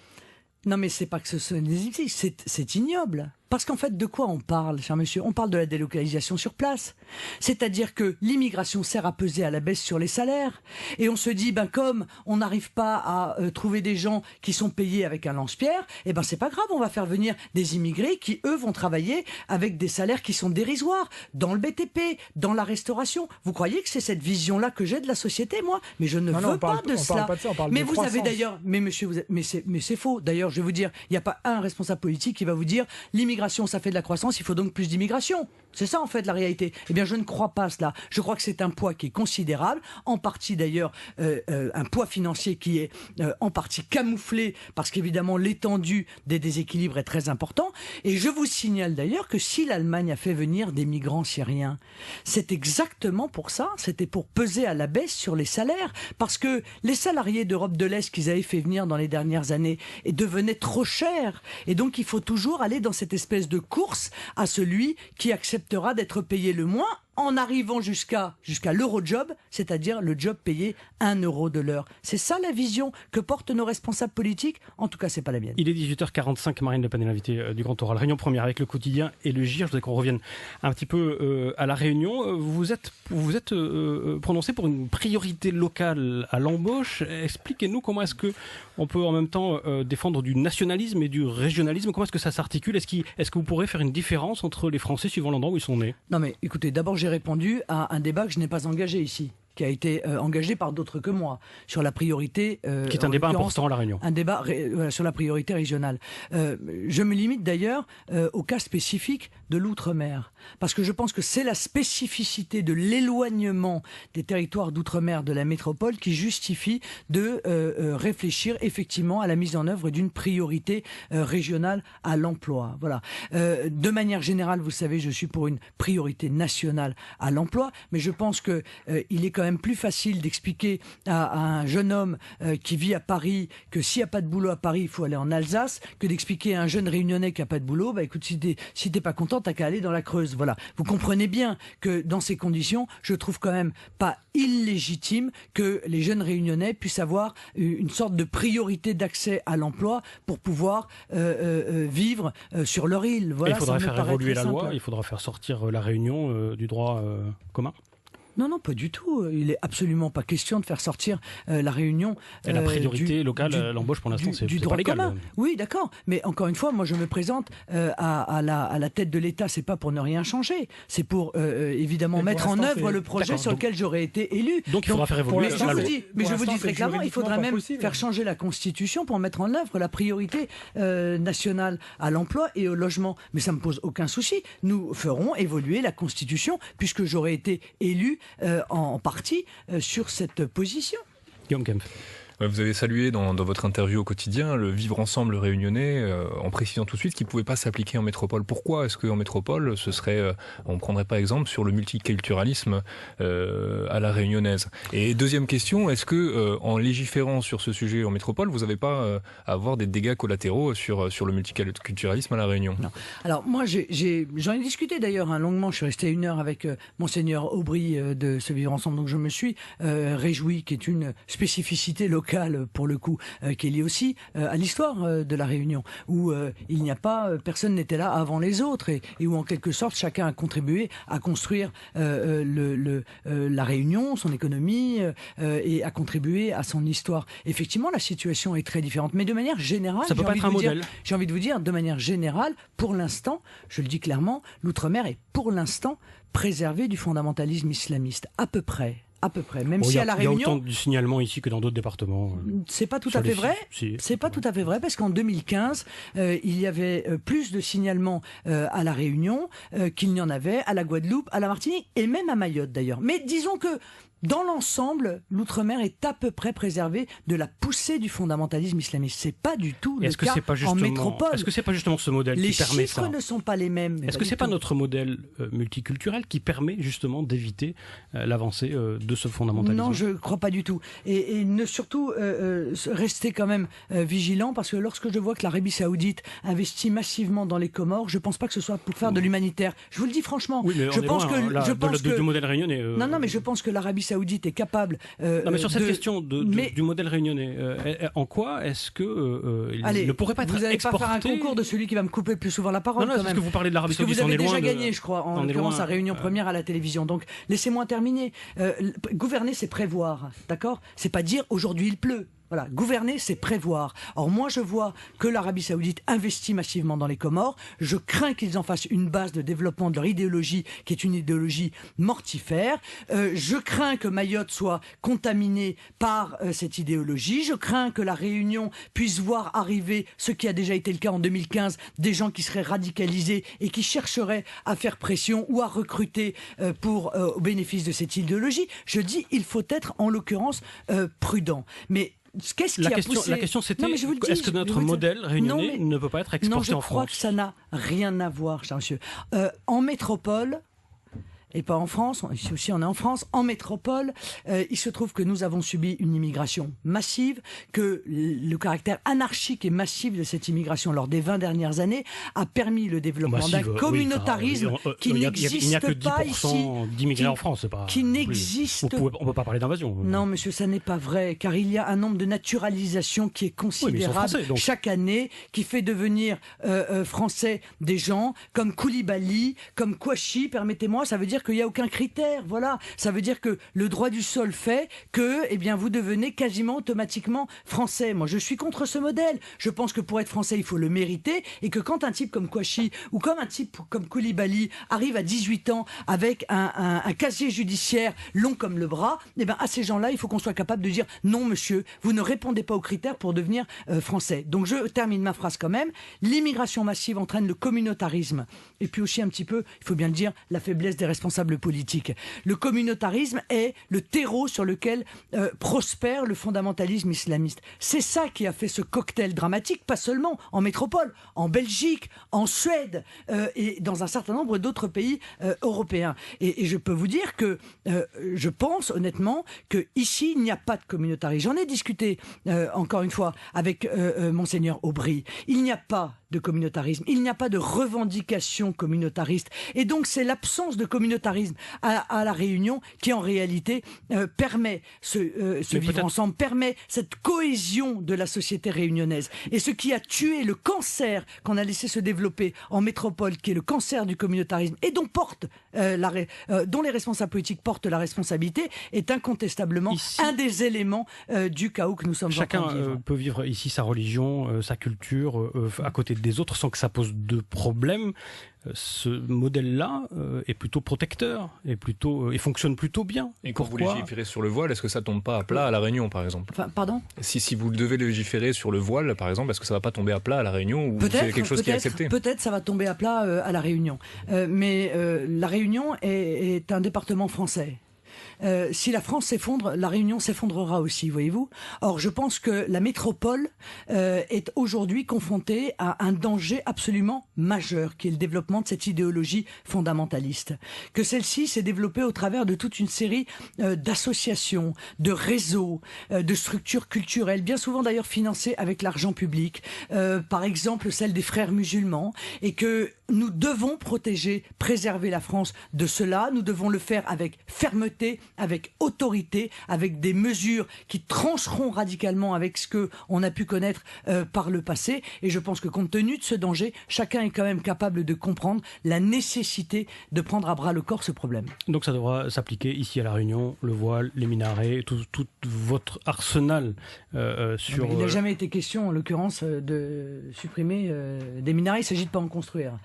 Non, mais c'est pas que ce sont des inepties, c'est ignoble. Parce qu'en fait, de quoi on parle, cher monsieur? On parle de la délocalisation sur place. C'est-à-dire que l'immigration sert à peser à la baisse sur les salaires. Et on se dit, comme on n'arrive pas à trouver des gens qui sont payés avec un lance-pierre, c'est pas grave, on va faire venir des immigrés qui, eux, vont travailler avec des salaires qui sont dérisoires, dans le BTP, dans la restauration. Vous croyez que c'est cette vision-là que j'ai de la société, moi? Mais je ne veux pas de cela. Mais vous avez d'ailleurs, mais monsieur, mais c'est faux. D'ailleurs, je vais vous dire, il n'y a pas un responsable politique qui va vous dire, l'immigration, ça fait de la croissance, il faut donc plus d'immigration. C'est ça en fait la réalité. Eh bien je ne crois pas cela. Je crois que c'est un poids qui est considérable, en partie d'ailleurs un poids financier qui est en partie camouflé parce qu'évidemment l'étendue des déséquilibres est très important. Et je vous signale d'ailleurs que si l'Allemagne a fait venir des migrants syriens, c'est exactement pour ça, c'était pour peser à la baisse sur les salaires, parce que les salariés d'Europe de l'Est qu'ils avaient fait venir dans les dernières années devenaient trop chers. Et donc il faut toujours aller dans cette espèce de course à celui qui acceptera d'être payé le moins en arrivant jusqu'à l'eurojob, c'est-à-dire le job payé 1 euro de l'heure. C'est ça la vision que portent nos responsables politiques. En tout cas, c'est pas la mienne. Il est 18h45, Marine Le Pen est l'invitée du Grand Oral. Réunion première avec Le Quotidien et le GIR. Je voudrais qu'on revienne un petit peu à la Réunion. Vous êtes prononcé pour une priorité locale à l'embauche. Expliquez-nous comment est-ce que on peut en même temps défendre du nationalisme et du régionalisme. Comment est-ce que ça s'articule? Est-ce que vous pourrez faire une différence entre les Français suivant l'endroit où ils sont nés? Non mais écoutez, d'abord j'ai répondu à un débat que je n'ai pas engagé ici. qui a été engagé par d'autres que moi sur la priorité. Qui est un débat important à La Réunion. Un débat sur la priorité régionale. Je me limite d'ailleurs au cas spécifique de l'outre-mer, parce que je pense que c'est la spécificité de l'éloignement des territoires d'outre-mer de la métropole qui justifie de réfléchir effectivement à la mise en œuvre d'une priorité régionale à l'emploi. Voilà. De manière générale, vous savez, je suis pour une priorité nationale à l'emploi, mais je pense que il est quand même plus facile d'expliquer à un jeune homme qui vit à Paris que s'il n'y a pas de boulot à Paris, il faut aller en Alsace, que d'expliquer à un jeune Réunionnais qui n'a pas de boulot, bah écoute, si t'es pas content, t'as qu'à aller dans la Creuse. Voilà. Vous comprenez bien que dans ces conditions, je trouve quand même pas illégitime que les jeunes Réunionnais puissent avoir une sorte de priorité d'accès à l'emploi pour pouvoir vivre sur leur île. Voilà, il faudra faire évoluer la loi, il faudra faire sortir la Réunion du droit commun. Non, pas du tout. Il n'est absolument pas question de faire sortir la Réunion. Et la priorité locale, l'embauche pour l'instant, c'est pas légal. Commun. Oui, d'accord. Mais encore une fois, moi je me présente à la tête de l'État, c'est pas pour ne rien changer. C'est pour évidemment mettre en œuvre le projet sur lequel j'aurais été élu. Donc il faudra faire évoluer la loi. Mais je vous dis très clairement, il faudra même faire changer la Constitution pour mettre en œuvre la priorité nationale à l'emploi et au logement. Mais ça me pose aucun souci. Nous ferons évoluer la Constitution puisque j'aurais été élu en partie sur cette position. Guillaume Kempf. Vous avez salué dans votre interview au quotidien le vivre ensemble réunionnais en précisant tout de suite qu'il ne pouvait pas s'appliquer en métropole. Pourquoi est-ce qu'en métropole, on ne prendrait pas exemple sur le multiculturalisme à la réunionnaise? Et deuxième question, est-ce que en légiférant sur ce sujet en métropole, vous n'avez pas à avoir des dégâts collatéraux sur le multiculturalisme à la Réunion? Non. Alors moi, j'en ai discuté d'ailleurs longuement. Je suis resté 1 heure avec Monseigneur Aubry de ce vivre ensemble, donc je me suis réjoui, qui est une spécificité locale pour le coup, qui est lié aussi à l'histoire de la Réunion, où il n'y a pas, personne n'était là avant les autres, et où en quelque sorte chacun a contribué à construire la Réunion, son économie, et a contribué à son histoire. Effectivement, la situation est très différente, mais de manière générale, ça peut pas être un modèle. J'ai envie de vous dire, de manière générale, pour l'instant, je le dis clairement, l'outre-mer est pour l'instant préservé du fondamentalisme islamiste, à peu près. Même si à la Réunion, il y a autant de signalements ici que dans d'autres départements. C'est pas tout à fait vrai. C'est pas tout à fait vrai parce qu'en 2015, il y avait plus de signalements à la Réunion qu'il n'y en avait à la Guadeloupe, à la Martinique et même à Mayotte d'ailleurs. Mais disons que dans l'ensemble, l'outre-mer est à peu près préservé de la poussée du fondamentalisme islamiste. C'est pas du tout le cas en métropole. Est-ce que c'est pas justement ce modèle qui permet ça? Les chiffres ne sont pas les mêmes. Est-ce que c'est pas notre modèle multiculturel qui permet justement d'éviter l'avancée de ce fondamentalisme? Non, je crois pas du tout. Et surtout rester quand même vigilant, parce que lorsque je vois que l'Arabie Saoudite investit massivement dans les Comores, je pense pas que ce soit pour faire de l'humanitaire. Je vous le dis franchement. Oui, mais je pense que du modèle réunionnais. Non, mais je pense que l'Arabie Saoudite est capable. Non, mais sur cette question du modèle réunionnais, en quoi est-ce que il ne pourrait pas être exporté? Vous n'allez pas faire un concours de celui qui va me couper le plus souvent la parole. Non, parce que vous parlez de l'Arabie Saoudite. Vous avez déjà gagné, je crois, en l'occurrence à Réunion Première à la télévision. Donc laissez-moi terminer. Gouverner, c'est prévoir, d'accord? C'est pas dire aujourd'hui il pleut. Voilà, gouverner, c'est prévoir. Or, moi, je vois que l'Arabie Saoudite investit massivement dans les Comores. Je crains qu'ils en fassent une base de développement de leur idéologie, qui est une idéologie mortifère. Je crains que Mayotte soit contaminée par cette idéologie. Je crains que la Réunion puisse voir arriver, ce qui a déjà été le cas en 2015, des gens qui seraient radicalisés et qui chercheraient à faire pression ou à recruter au bénéfice de cette idéologie. Je dis, il faut être, en l'occurrence, prudent. Mais la question c'était, est-ce que notre modèle réunionnais ne peut pas être exporté en France? Je crois que ça n'a rien à voir, cher monsieur. En métropole, et pas en France, ici aussi on est en France, en métropole, il se trouve que nous avons subi une immigration massive, que le caractère anarchique et massif de cette immigration lors des 20 dernières années a permis le développement d'un communautarisme qui n'existe pas ici. Il n'y a que 10% d'immigrés en France, c'est pas... Qui n'existe pas. On ne peut pas parler d'invasion. Non, monsieur, ça n'est pas vrai, car il y a un nombre de naturalisations qui est considérable chaque année, qui fait devenir français des gens comme Koulibaly, comme Kouachi, permettez-moi, ça veut dire dire qu'il n'y a aucun critère. Voilà. Ça veut dire que le droit du sol fait que, eh bien, vous devenez quasiment automatiquement français. Moi, je suis contre ce modèle. Je pense que pour être français, il faut le mériter et que quand un type comme Kouachi ou comme un type comme Koulibaly arrive à 18 ans avec un casier judiciaire long comme le bras, eh ben, à ces gens-là, il faut qu'on soit capable de dire non, monsieur, vous ne répondez pas aux critères pour devenir français. Donc, je termine ma phrase quand même. L'immigration massive entraîne le communautarisme. Et puis aussi un petit peu, il faut bien le dire, la faiblesse des responsables politiques. Le communautarisme est le terreau sur lequel prospère le fondamentalisme islamiste. C'est ça qui a fait ce cocktail dramatique, pas seulement en métropole, en Belgique, en Suède et dans un certain nombre d'autres pays européens. Et je peux vous dire que je pense honnêtement qu'ici, il n'y a pas de communautarisme. J'en ai discuté, encore une fois, avec Monseigneur Aubry. Il n'y a pas de communautarisme, il n'y a pas de revendication communautariste. Et donc, c'est l'absence de communautarisme à La Réunion qui, en réalité, permet ce vivre ensemble, permet cette cohésion de la société réunionnaise. Et ce qui a tué le cancer qu'on a laissé se développer en métropole, qui est le cancer du communautarisme, et dont dont les responsables politiques portent la responsabilité, est incontestablement un des éléments du chaos que nous sommes en train de vivre. Chacun peut vivre ici sa religion, sa culture, à côté des autres, sans que ça pose de problème. Ce modèle-là est plutôt protecteur et fonctionne plutôt bien. Et quand vous légiférez sur le voile, est-ce que ça tombe pas à plat à La Réunion, par exemple? Pardon? Si vous devez légiférer sur le voile, par exemple, est-ce que ça va pas tomber à plat à La Réunion, ou c'est quelque chose qui est accepté? Peut-être ça va tomber à plat à La Réunion. Mais La Réunion est un département français. Si la France s'effondre, La Réunion s'effondrera aussi, voyez-vous. Or, je pense que la métropole est aujourd'hui confrontée à un danger absolument majeur, qui est le développement de cette idéologie fondamentaliste. Que celle-ci s'est développée au travers de toute une série d'associations, de réseaux, de structures culturelles, bien souvent d'ailleurs financées avec l'argent public, par exemple celle des frères musulmans, et que nous devons protéger, préserver la France de cela. Nous devons le faire avec fermeté, avec autorité, avec des mesures qui trancheront radicalement avec ce qu'on a pu connaître par le passé. Et je pense que compte tenu de ce danger, chacun est quand même capable de comprendre la nécessité de prendre à bras le corps ce problème. Donc ça devra s'appliquer ici à La Réunion, le voile, les minarets, tout votre arsenal sur... Il n'a jamais été question, en l'occurrence, de supprimer des minarets. Il ne s'agit de pas en construire.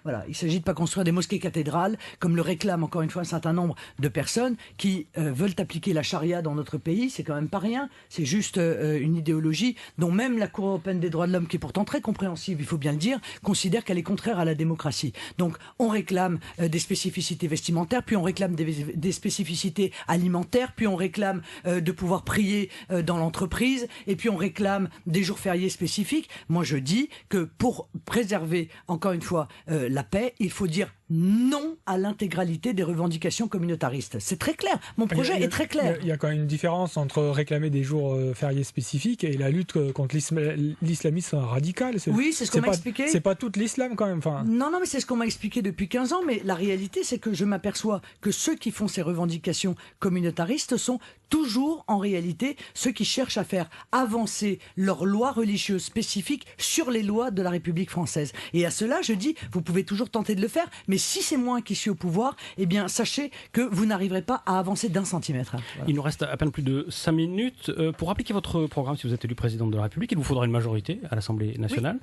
Voilà, il ne s'agit de pas construire des mosquées cathédrales, comme le réclament encore une fois un certain nombre de personnes qui veulent appliquer la charia dans notre pays. C'est quand même pas rien. C'est juste une idéologie dont même la Cour européenne des droits de l'homme, qui est pourtant très compréhensive, il faut bien le dire, considère qu'elle est contraire à la démocratie. Donc on réclame des spécificités vestimentaires, puis on réclame des spécificités alimentaires, puis on réclame de pouvoir prier dans l'entreprise, et puis on réclame des jours fériés spécifiques. Moi je dis que pour préserver encore une fois la paix, il faut dire non à l'intégralité des revendications communautaristes. C'est très clair. Mon projet est très clair. Il y a quand même une différence entre réclamer des jours fériés spécifiques et la lutte contre l'islamisme radical. Oui, c'est ce qu'on m'a expliqué. C'est pas tout l'islam quand même. Enfin... Non, mais c'est ce qu'on m'a expliqué depuis 15 ans. Mais la réalité, c'est que je m'aperçois que ceux qui font ces revendications communautaristes sont toujours, en réalité, ceux qui cherchent à faire avancer leurs lois religieuses spécifiques sur les lois de la République française. Et à cela, je dis, vous pouvez toujours tenter de le faire, mais si c'est moi qui suis au pouvoir, eh bien, sachez que vous n'arriverez pas à avancer d'1 centimètre. Voilà. Il nous reste à peine plus de 5 minutes. Pour appliquer votre programme, si vous êtes élu président de la République, il vous faudra une majorité à l'Assemblée nationale.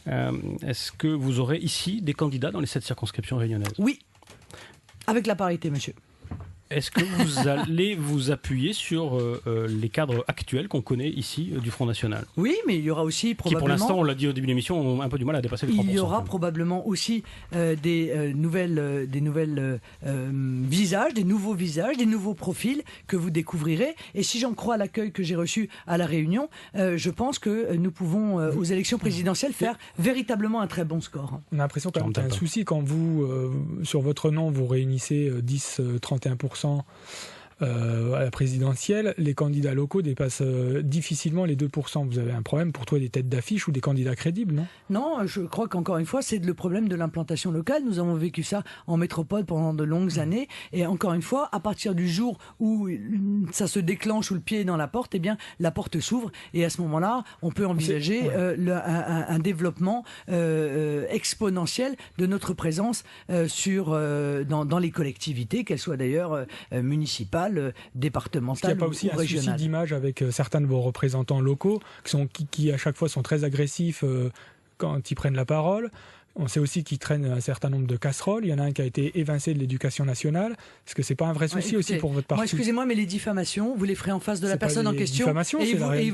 Oui. Est-ce que vous aurez ici des candidats dans les 7 circonscriptions réunionnaises? Oui, avec la parité, monsieur. Est-ce que vous allez vous appuyer sur les cadres actuels qu'on connaît ici du Front National? Oui, mais il y aura aussi probablement... Qui pour l'instant, on l'a dit au début de l'émission, ont un peu du mal à dépasser les 3%. Il y aura probablement aussi des visages, des nouveaux visages, des nouveaux profils que vous découvrirez. Et si j'en crois l'accueil que j'ai reçu à La Réunion, je pense que nous pouvons, aux élections présidentielles, faire véritablement un très bon score. On a l'impression qu'il y a un souci quand vous, sur votre nom, vous réunissez 10-31% à la présidentielle, les candidats locaux dépassent difficilement les 2%. Vous avez un problème pour trouver des têtes d'affiche ou des candidats crédibles, non? Non, je crois qu'encore une fois, c'est le problème de l'implantation locale. Nous avons vécu ça en métropole pendant de longues années. Et encore une fois, à partir du jour où ça se déclenche, où le pied est dans la porte, eh bien, la porte s'ouvre. Et à ce moment-là, on peut envisager un développement exponentiel de notre présence dans les collectivités, qu'elles soient d'ailleurs municipales, départementales ou régionales. Il n'y a pas aussi un souci d'image avec certains de vos représentants locaux qui à chaque fois sont très agressifs quand ils prennent la parole? On sait aussi qu'ils traînent un certain nombre de casseroles. Il y en a un qui a été évincé de l'Éducation nationale. Est-ce que c'est pas un vrai souci aussi pour votre parti? Moi, excusez-moi, mais les diffamations, vous les ferez en face de la personne en question et il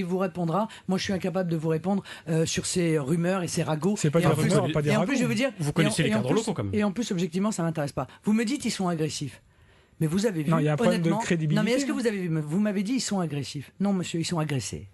vous répondra. Moi, je suis incapable de vous répondre sur ces rumeurs et ces ragots. C'est pas des rumeurs, pas des ragots. En plus, je veux dire, vous connaissez les cadres locaux, quand même. Et en plus, objectivement, ça m'intéresse pas. Vous me dites, ils sont agressifs. Mais vous avez vu, non, il y a un problème de crédibilité. Non, mais est-ce que vous avez vu? Vous m'avez dit, ils sont agressifs. Non, monsieur, ils sont agressés.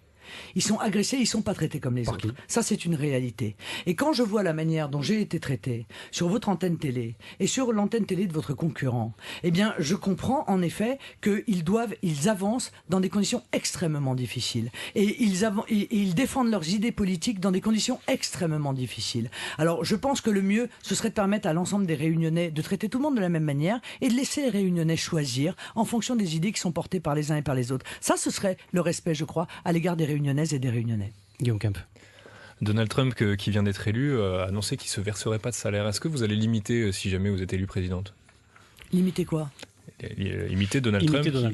Ils sont agressés, ils sont pas traités comme les autres. Ça, c'est une réalité. Et quand je vois la manière dont j'ai été traité sur votre antenne télé et sur l'antenne télé de votre concurrent, eh bien, je comprends en effet qu'ils avancent dans des conditions extrêmement difficiles. Et ils défendent leurs idées politiques dans des conditions extrêmement difficiles. Alors, je pense que le mieux, ce serait de permettre à l'ensemble des Réunionnais de traiter tout le monde de la même manière et de laisser les Réunionnais choisir en fonction des idées qui sont portées par les uns et par les autres. Ça, ce serait le respect, je crois, à l'égard des Réunionnaises et des Réunionnais. Guillaume Kemp. Donald Trump, qui vient d'être élu, a annoncé qu'il ne se verserait pas de salaire. Est-ce que vous allez l'imiter si jamais vous êtes élue présidente? Limiter quoi? Imiter Donald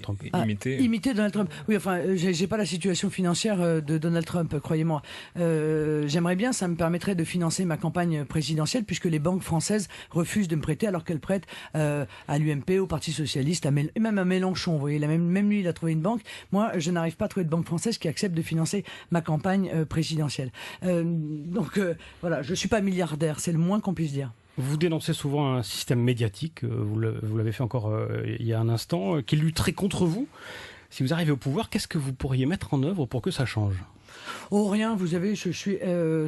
Trump. Imiter Donald Trump. Oui, enfin, j'ai pas la situation financière de Donald Trump, croyez-moi. J'aimerais bien, ça me permettrait de financer ma campagne présidentielle, puisque les banques françaises refusent de me prêter, alors qu'elles prêtent à l'UMP, au Parti Socialiste, et même à Mélenchon. Vous voyez, même lui, il a trouvé une banque. Moi, je n'arrive pas à trouver de banque française qui accepte de financer ma campagne présidentielle. Donc, voilà, je suis pas milliardaire, c'est le moins qu'on puisse dire. Vous dénoncez souvent un système médiatique, vous l'avez fait encore il y a un instant, qui lutterait contre vous. Si vous arrivez au pouvoir, qu'est-ce que vous pourriez mettre en œuvre pour que ça change? Oh, rien, vous savez, je suis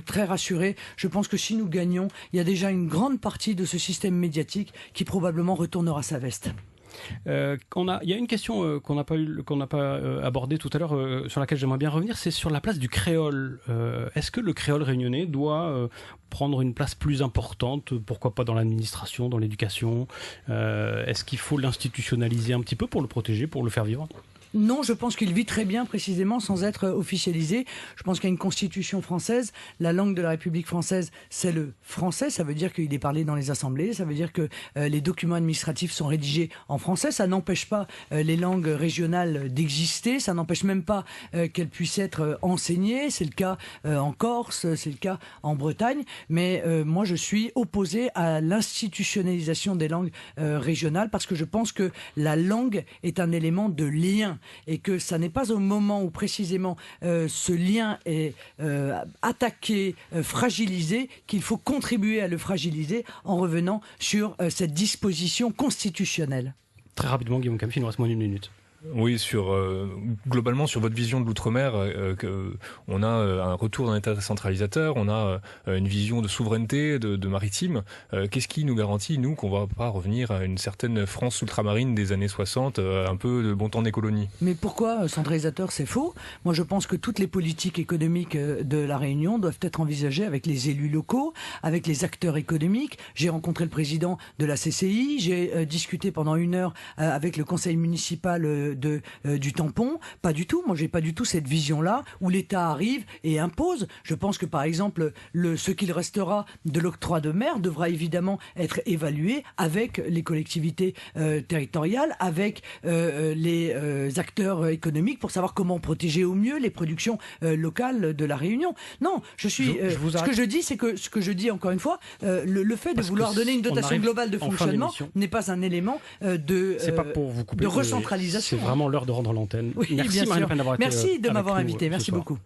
très rassuré. Je pense que si nous gagnons, il y a déjà une grande partie de ce système médiatique qui probablement retournera sa veste. Il y a une question qu'on n'a pas abordée tout à l'heure, sur laquelle j'aimerais bien revenir, c'est sur la place du créole. Est-ce que le créole réunionnais doit prendre une place plus importante, pourquoi pas dans l'administration, dans l'éducation? Est-ce qu'il faut l'institutionnaliser un petit peu pour le protéger, pour le faire vivre? Non, je pense qu'il vit très bien précisément sans être officialisé. Je pense qu'il y a une constitution française. La langue de la République française, c'est le français. Ça veut dire qu'il est parlé dans les assemblées. Ça veut dire que les documents administratifs sont rédigés en français. Ça n'empêche pas les langues régionales d'exister. Ça n'empêche même pas qu'elles puissent être enseignées. C'est le cas en Corse, c'est le cas en Bretagne. Mais moi, je suis opposé à l'institutionnalisation des langues régionales parce que je pense que la langue est un élément de lien. Et que ça n'est pas au moment où précisément ce lien est attaqué, fragilisé, qu'il faut contribuer à le fragiliser en revenant sur cette disposition constitutionnelle. Très rapidement, Guillaume Kemp, il nous reste moins d'une minute. Oui, globalement sur votre vision de l'outre-mer, on a un retour d'un État centralisateur, on a une vision de souveraineté, de maritime. Qu'est-ce qui nous garantit, nous, qu'on va pas revenir à une certaine France ultramarine des années 60, un peu de bon temps des colonies? Mais pourquoi centralisateur? C'est faux. Moi, je pense que toutes les politiques économiques de la Réunion doivent être envisagées avec les élus locaux, avec les acteurs économiques. J'ai rencontré le président de la CCI, j'ai discuté pendant 1 heure avec le conseil municipal du tampon. Pas du tout. Moi, j'ai pas du tout cette vision-là où l'État arrive et impose. Je pense que, par exemple, ce qu'il restera de l'octroi de mer devra évidemment être évalué avec les collectivités territoriales, avec les acteurs économiques pour savoir comment protéger au mieux les productions locales de la Réunion. Non, ce que je dis, c'est que ce que je dis encore une fois, le fait de vouloir donner une dotation globale de fonctionnement n'est pas un élément c'est pas pour vous couper, de recentralisation. C'est vraiment l'heure de rendre l'antenne. Oui, merci Marine Le Pen d'avoir été Merci de m'avoir invité. Merci beaucoup.